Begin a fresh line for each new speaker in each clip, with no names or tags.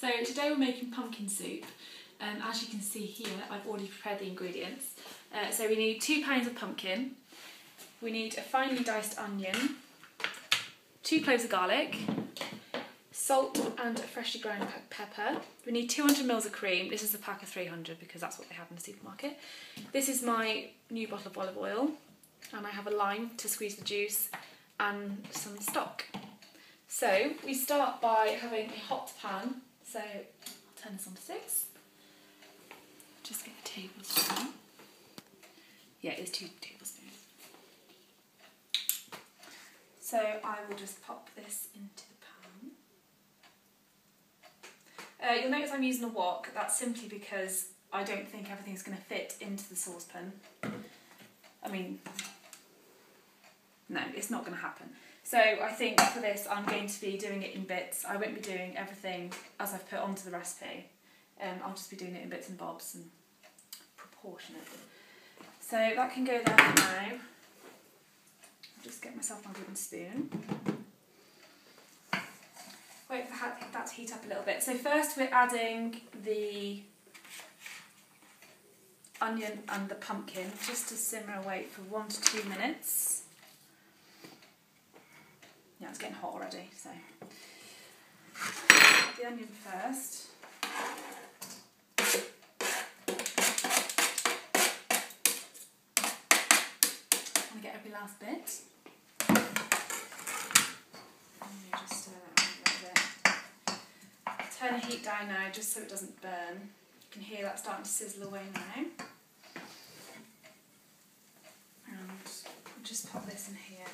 So today we're making pumpkin soup. As you can see here, I've already prepared the ingredients. So we need 2 pounds of pumpkin, we need a finely diced onion, 2 cloves of garlic, salt and a freshly ground pepper. We need 200 ml of cream. This is a pack of 300 because that's what they have in the supermarket. This is my new bottle of olive oil, and I have a lime to squeeze the juice and some stock. So we start by having a hot pan. So I'll turn this on to 6. Just get a tablespoon. Yeah, it is 2 tablespoons. So I will just pop this into the pan. You'll notice I'm using a wok. That's simply because I don't think everything's going to fit into the saucepan. I mean, no, it's not going to happen. So I think for this I'm going to be doing it in bits. I won't be doing everything as I've put onto the recipe. I'll just be doing it in bits and bobs and proportionate. So that can go there for now. I'll just get myself my wooden spoon. Wait for that to heat up a little bit. So first we're adding the onion and the pumpkin just to simmer away for 1 to 2 minutes. Yeah, it's getting hot already, so add the onion first. I'm going to get every last bit. And just stir that around a little bit. Turn the heat down now just so it doesn't burn. You can hear that starting to sizzle away now. And I'll just pop this in here.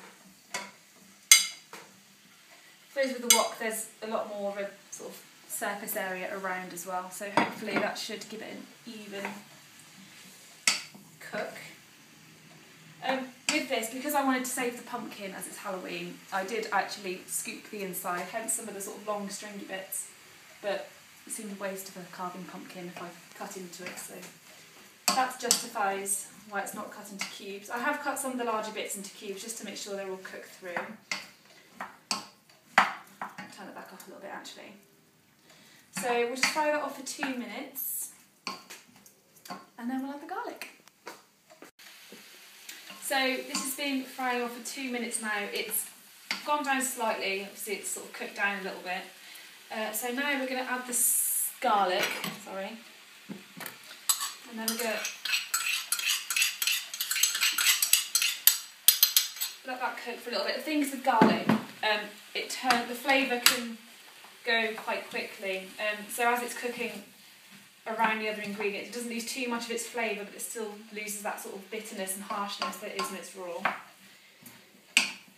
I suppose with the wok there's a lot more of a sort of surface area around as well, so hopefully that should give it an even cook. With this, because I wanted to save the pumpkin as it's Halloween, I did actually scoop the inside, hence some of the sort of long stringy bits, but it seemed a waste of a carving pumpkin if I cut into it, so that justifies why it's not cut into cubes. I have cut some of the larger bits into cubes just to make sure they're all cooked through. Turn it back up a little bit actually. So we'll just fry that off for 2 minutes and then we'll add the garlic. So this has been frying off for 2 minutes now. It's gone down slightly, obviously it's sort of cooked down a little bit. So now we're going to add the garlic, and then we're going to let that cook for a little bit. The thing is with garlic, the flavour can go quite quickly. So as it's cooking around the other ingredients, it doesn't lose too much of its flavour, but it still loses that sort of bitterness and harshness that it is when it's raw.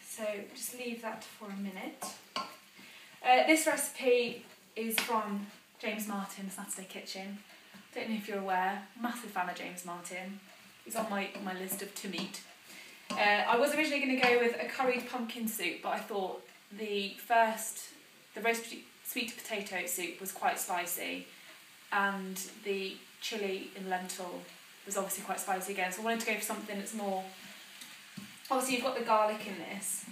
So just leave that for a minute. This recipe is from James Martin, Saturday Kitchen. Don't know if you're aware, massive fan of James Martin. He's on my list of to meet. I was originally going to go with a curried pumpkin soup, but I thought the roast sweet potato soup was quite spicy, and the chilli in lentil was obviously quite spicy again, so I wanted to go for something that's more... Obviously you've got the garlic in this,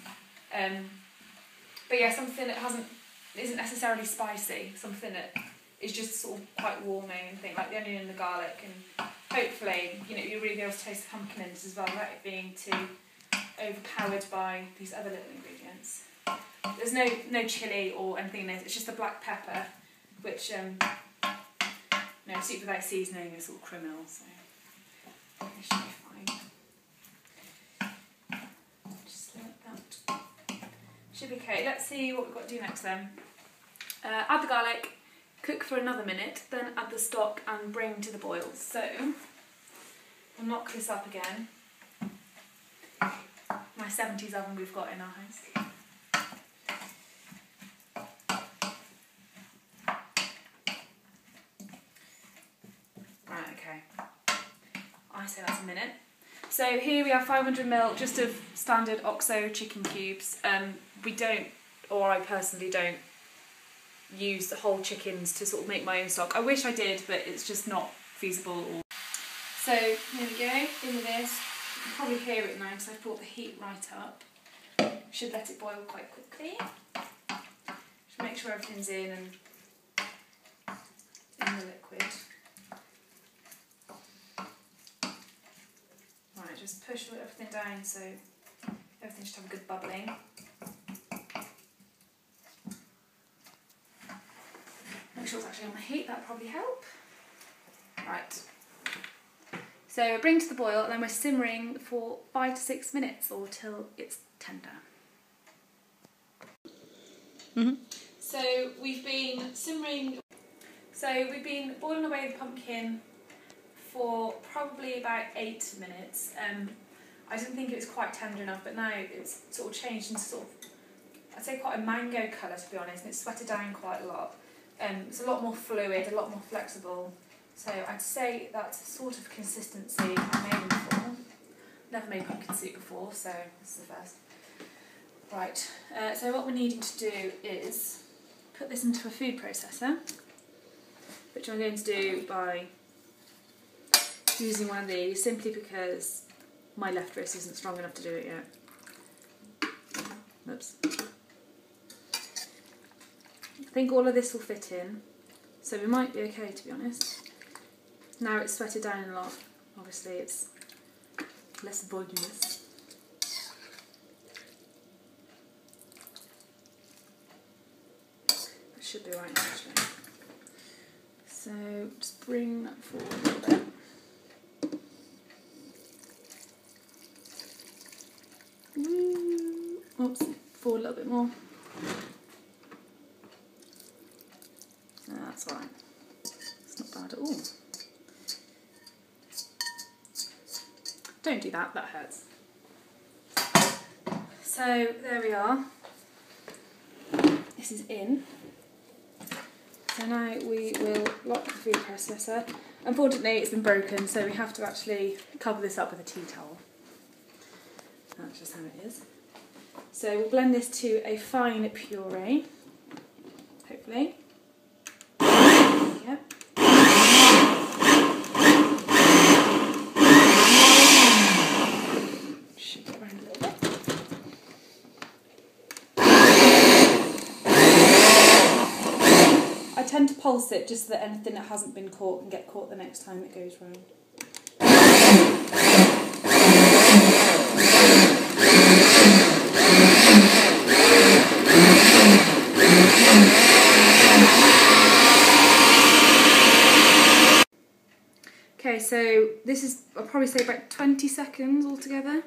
but yeah, something that isn't necessarily spicy, something that is just sort of quite warming and things like the onion and the garlic, and hopefully, you know, you'll really be able to taste the pumpkin in this as well without it being too overpowered by these other little ingredients. There's no chilli or anything in this, it's just the black pepper, which, soup without seasoning is sort of criminal, so it should be fine. Just like that. Should be okay. Let's see what we've got to do next then. Add the garlic, cook for another minute, then add the stock and bring to the boil. So, we'll knock this up again. My 70s oven we've got in our house. Right, okay. I say that's a minute. So here we have 500 ml just of standard OXO chicken cubes. We don't, or I personally don't, use the whole chickens to sort of make my own stock. I wish I did, but it's just not feasible. So here we go, in with this. You can probably hear it now because I've brought the heat right up. Should let it boil quite quickly. Just make sure everything's in and in the liquid. Right, just push everything down so everything should have a good bubbling. Make sure it's actually on the heat, that'll probably help. Right. So we bring to the boil and then we're simmering for 5 to 6 minutes or till it's tender. So we've been simmering, we've been boiling away the pumpkin for probably about 8 minutes. I didn't think it was quite tender enough, but now it's sort of changed into sort of, I'd say quite a mango colour to be honest, and it's sweated down quite a lot. It's a lot more fluid, a lot more flexible. So I'd say that's the sort of consistency I'm aiming for. Never made pumpkin soup before, so this is the first. Right, so what we're needing to do is put this into a food processor, which I'm going to do by using one of these, simply because my left wrist isn't strong enough to do it yet. Oops. I think all of this will fit in, so we might be okay to be honest. Now it's sweated down a lot, obviously it's less voluminous. That should be right actually. So just bring that forward a little bit. Oops, forward a little bit more. So that's alright. It's not bad at all. Don't do that, that hurts. So there we are. This is in. So now we will lock the food processor. Unfortunately it's been broken, so we have to actually cover this up with a tea towel. That's just how it is. So we'll blend this to a fine puree, hopefully. Yep. Shake it around a little bit. I tend to pulse it just so that anything that hasn't been caught can get caught the next time it goes round. Okay, so this is, I'll probably say about 20 seconds altogether.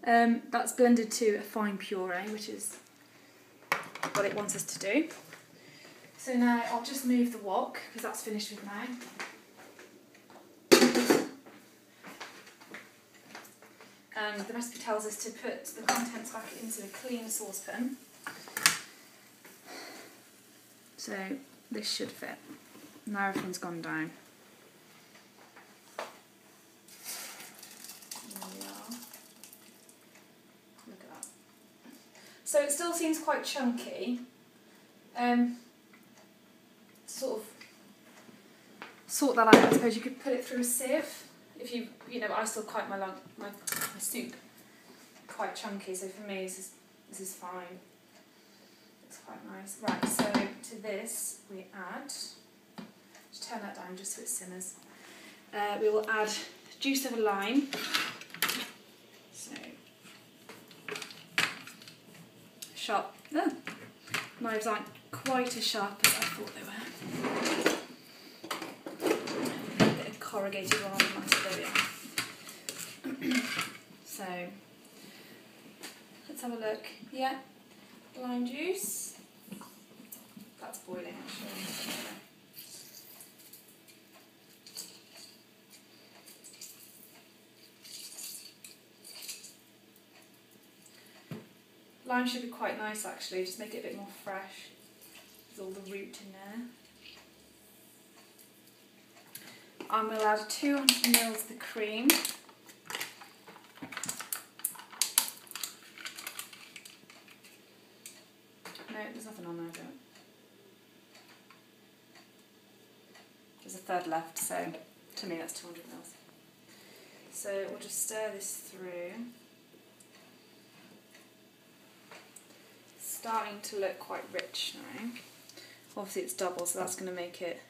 That's blended to a fine puree, which is what it wants us to do. So now I'll just move the wok, because that's finished with now. And the recipe tells us to put the contents back into a clean saucepan. So this should fit. Now everything's gone down. There we are. Look at that. So it still seems quite chunky. Sort of sort that out. I suppose you could put it through a sieve. If you know, I still quite my soup quite chunky, so for me this is fine. It's quite nice. Right, so to this we add, just turn that down just so it simmers. We will add juice of a lime. So sharp. Knives aren't quite as sharp as I thought they were. Corrugated rather than nice, there we are. So let's have a look. Yeah, lime juice. That's boiling actually. Lime should be quite nice actually, just make it a bit more fresh. There's all the root in there. And we'll add 200 ml of the cream. No, there's nothing on there, is it? There's a third left, so to me that's 200 ml. So we'll just stir this through. It's starting to look quite rich now. Obviously it's double, so that's going to make it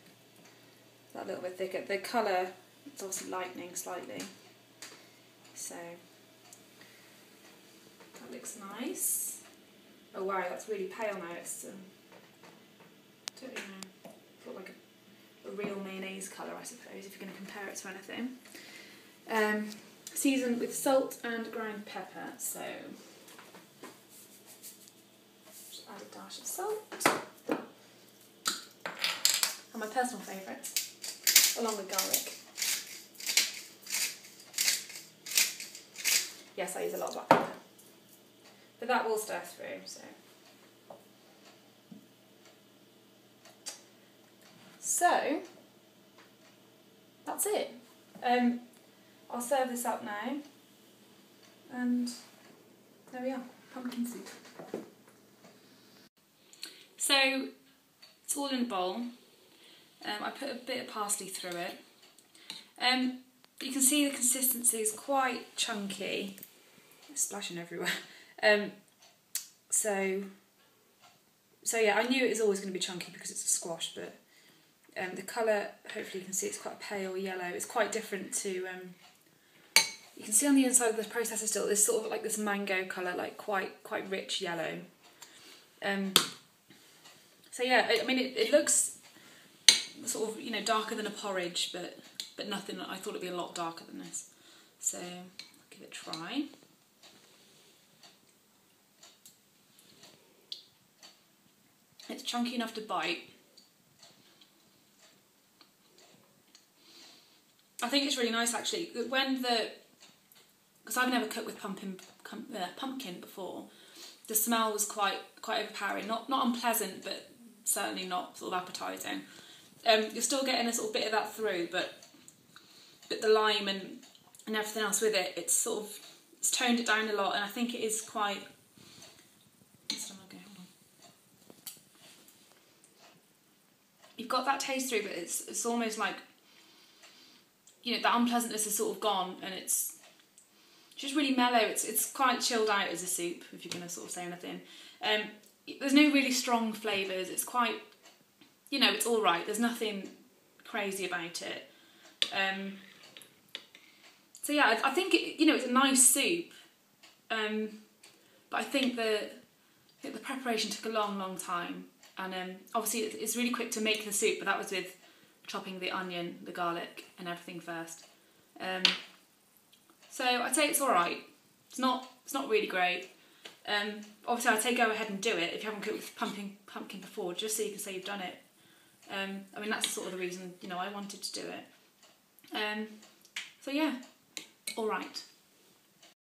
that little bit thicker. The colour, it's obviously lightening slightly, so that looks nice. Oh wow, that's really pale now. It's don't really know. It's got like a real mayonnaise colour, I suppose, if you're going to compare it to anything. Seasoned with salt and ground pepper, so just add a dash of salt. And my personal favourite, along with garlic. Yes, I use a lot of black pepper, but that will stir through, so that's it. I'll serve this up now, and there we are, pumpkin soup. So it's all in a bowl. I put a bit of parsley through it. You can see the consistency is quite chunky. It's splashing everywhere. So yeah, I knew it was always going to be chunky because it's a squash, but the colour, hopefully you can see, it's quite a pale yellow. It's quite different to, you can see on the inside of the processor still, there's sort of like this mango colour, like quite rich yellow. So yeah, I mean it looks sort of, you know, darker than a porridge, but nothing. I thought it'd be a lot darker than this. So I'll give it a try. It's chunky enough to bite. I think it's really nice actually. Because I've never cooked with pumpkin before. The smell was quite overpowering. Not unpleasant, but certainly not sort of appetising. You're still getting a sort of bit of that through, but the lime and everything else with it, it's toned it down a lot, and I think it is quite. You've got that taste through, but it's almost like, you know, that unpleasantness is sort of gone, and it's just really mellow. It's quite chilled out as a soup, if you're going to sort of say anything. There's no really strong flavours. It's quite, you know, it's all right. There's nothing crazy about it. So yeah, I think you know, it's a nice soup. But I think the preparation took a long time. And obviously it's really quick to make the soup, but that was with chopping the onion, the garlic and everything first. So I'd say it's alright. It's not really great. Obviously I'd say go ahead and do it if you haven't cooked with pumpkin before, just so you can say you've done it. I mean, that's sort of the reason, you know, I wanted to do it. So yeah, alright.